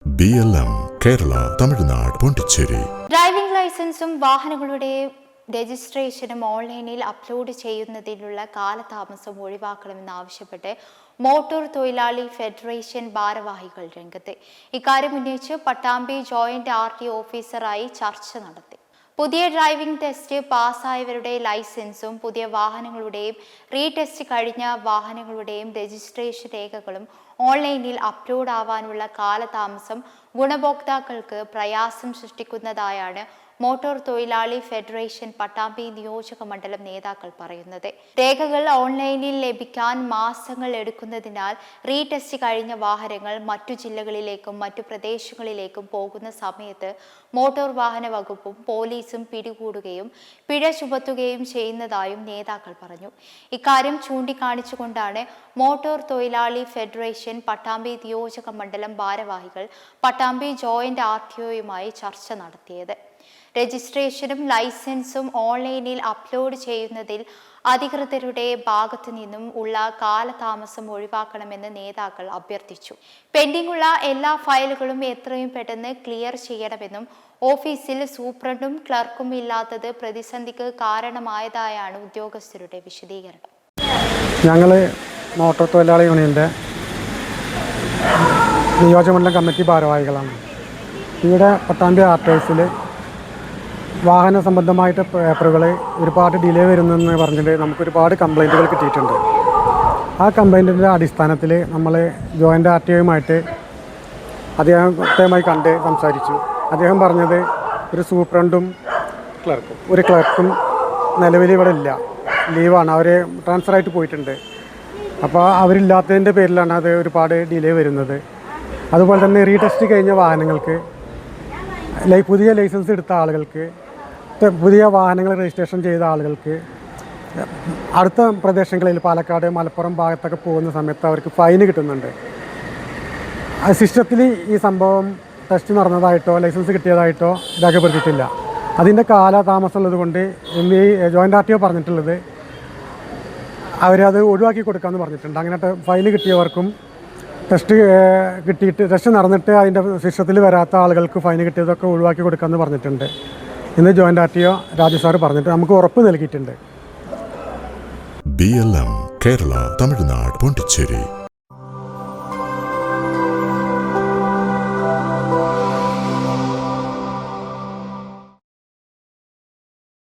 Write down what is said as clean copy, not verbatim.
BLM Kerala Tamil Nadu Pondicherry. Driving ലൈസൻസും വാഹനങ്ങളുടെ രജിസ്ട്രേഷനും ഓൺലൈനിൽ അപ്ലോഡ് ചെയ്യുന്നതിലുള്ള കാലതാമസം ഒഴിവാക്കണമെന്നാവശ്യപ്പെട്ട് മോട്ടോർ തൊഴിലാളി ഫെഡറേഷൻ ഭാരവാഹികൾ രംഗത്ത്. ഇക്കാര്യം ഉന്നയിച്ച് പട്ടാമ്പി ജോയിന്റ് RTO ഓഫീസറായി ചർച്ച നടത്തി. പുതിയ ഡ്രൈവിംഗ് ടെസ്റ്റ് പാസ്സായവരുടെ ലൈസൻസും പുതിയ വാഹനങ്ങളുടെയും റീടെസ്റ്റ് കഴിഞ്ഞ വാഹനങ്ങളുടെയും രജിസ്ട്രേഷൻ രേഖകളും ഓൺലൈനിൽ അപ്ലോഡ് ആവാനുള്ള കാലതാമസം ഗുണഭോക്താക്കൾക്ക് പ്രയാസം സൃഷ്ടിക്കുന്നതായാണ് മോട്ടോർ തൊഴിലാളി ഫെഡറേഷൻ പട്ടാമ്പി നിയോജക മണ്ഡലം നേതാക്കൾ പറയുന്നത്. രേഖകൾ ഓൺലൈനിൽ ലഭിക്കാൻ മാസങ്ങൾ എടുക്കുന്നതിനാൽ റീടെസ്റ്റ് കഴിഞ്ഞ വാഹനങ്ങൾ മറ്റു ജില്ലകളിലേക്കും മറ്റു പ്രദേശങ്ങളിലേക്കും പോകുന്ന സമയത്ത് മോട്ടോർ വാഹന വകുപ്പും പോലീസും പിടികൂടുകയും പിഴ ചുമത്തുകയും ചെയ്യുന്നതായും നേതാക്കൾ പറഞ്ഞു. ഇക്കാര്യം ചൂണ്ടിക്കാണിച്ചുകൊണ്ടാണ് മോട്ടോർ തൊഴിലാളി ഫെഡറേഷൻ പട്ടാമ്പി നിയോജക മണ്ഡലം ഭാരവാഹികൾ പട്ടാമ്പി ജോയിന്റ് RTOയുമായി ചർച്ച നടത്തിയത്. രജിസ്ട്രേഷനും ലൈസൻസും ഓൺലൈനിൽ അപ്ലോഡ് ചെയ്യുന്നതിൽ അധികൃതരുടെ ഭാഗത്തു നിന്നും ഉള്ള കാലതാമസം ഒഴിവാക്കണമെന്ന് നേതാക്കൾ അഭ്യർത്ഥിച്ചു. പെൻഡിംഗുള്ള എല്ലാ ഫയലുകളും എത്രയും പെട്ടെന്ന് ക്ലിയർ ചെയ്യണമെന്നും ഓഫീസിൽ സൂപ്രണ്ടും ക്ലർക്കും ഇല്ലാത്തത് പ്രതിസന്ധിക്ക് കാരണമായതായാണ് ഉദ്യോഗസ്ഥരുടെ വിശദീകരണം. ഞങ്ങൾ മോട്ടോർ തൊഴിലാളി യൂണിയൻ്റെ നിയോജകമണ്ഡലം കമ്മിറ്റി ഭാരവാഹികളാണ്. ഇവിടെ പട്ടാമ്പി RTOയിൽ വാഹന സംബന്ധമായിട്ട് പേപ്പറുകൾ ഒരുപാട് ഡിലേ വരുന്നെന്ന് പറഞ്ഞിട്ട് നമുക്കൊരുപാട് കംപ്ലൈൻറ്റുകൾ കിട്ടിയിട്ടുണ്ട്. ആ കംപ്ലൈൻറ്റിൻ്റെ അടിസ്ഥാനത്തിൽ നമ്മൾ ജോയിൻ്റ് RTOയുമായിട്ട് അദ്ദേഹവുമായി കണ്ട് സംസാരിച്ചു. അദ്ദേഹം പറഞ്ഞത് ഒരു സൂപ്രണ്ടും ഒരു ക്ലർക്കും നിലവിൽ ഇവിടെ ഇല്ല, ലീവാണ്, അവർ ട്രാൻസ്ഫറായിട്ട് പോയിട്ടുണ്ട്. അപ്പോൾ അവരില്ലാത്തതിൻ്റെ പേരിലാണ് അത് ഒരുപാട് ഡിലേ വരുന്നത്. അതുപോലെ തന്നെ റീടെസ്റ്റ് കഴിഞ്ഞ വാഹനങ്ങൾക്ക് പുതിയ ലൈസൻസ് എടുത്ത ആളുകൾക്ക്, പുതിയ വാഹനങ്ങൾ രജിസ്ട്രേഷൻ ചെയ്ത ആളുകൾക്ക് അടുത്ത പ്രദേശങ്ങളിൽ പാലക്കാട്, മലപ്പുറം ഭാഗത്തൊക്കെ പോകുന്ന സമയത്ത് അവർക്ക് ഫൈൻ കിട്ടുന്നുണ്ട്. ആ സിസ്റ്റത്തിൽ ഈ സംഭവം ടെസ്റ്റ് നടന്നതായിട്ടോ ലൈസൻസ് കിട്ടിയതായിട്ടോ രേഖപ്പെടുത്തിയിട്ടില്ല. അതിൻ്റെ കാലതാമസമുള്ളത് കൊണ്ട് ജോയിൻ്റ് RTO പറഞ്ഞിട്ടുള്ളത് അവരത് ഒഴിവാക്കി കൊടുക്കാമെന്ന് പറഞ്ഞിട്ടുണ്ട്. അങ്ങനെ ഫൈൻ കിട്ടിയവർക്കും ടെസ്റ്റ് നടന്നിട്ട് അതിൻ്റെ സിസ്റ്റത്തിൽ വരാത്ത ആളുകൾക്ക് ഫൈൻ കിട്ടിയതൊക്കെ ഒഴിവാക്കി കൊടുക്കാമെന്ന് പറഞ്ഞിട്ടുണ്ട്. ഇന്ന് ജോയിൻ്റ് RTO രാജു സാർ പറഞ്ഞിട്ട് നമുക്ക് ഉറപ്പ് നൽകിയിട്ടുണ്ട്. BLM കേരള തമിഴ്നാട് പോണ്ടിച്ചേരി.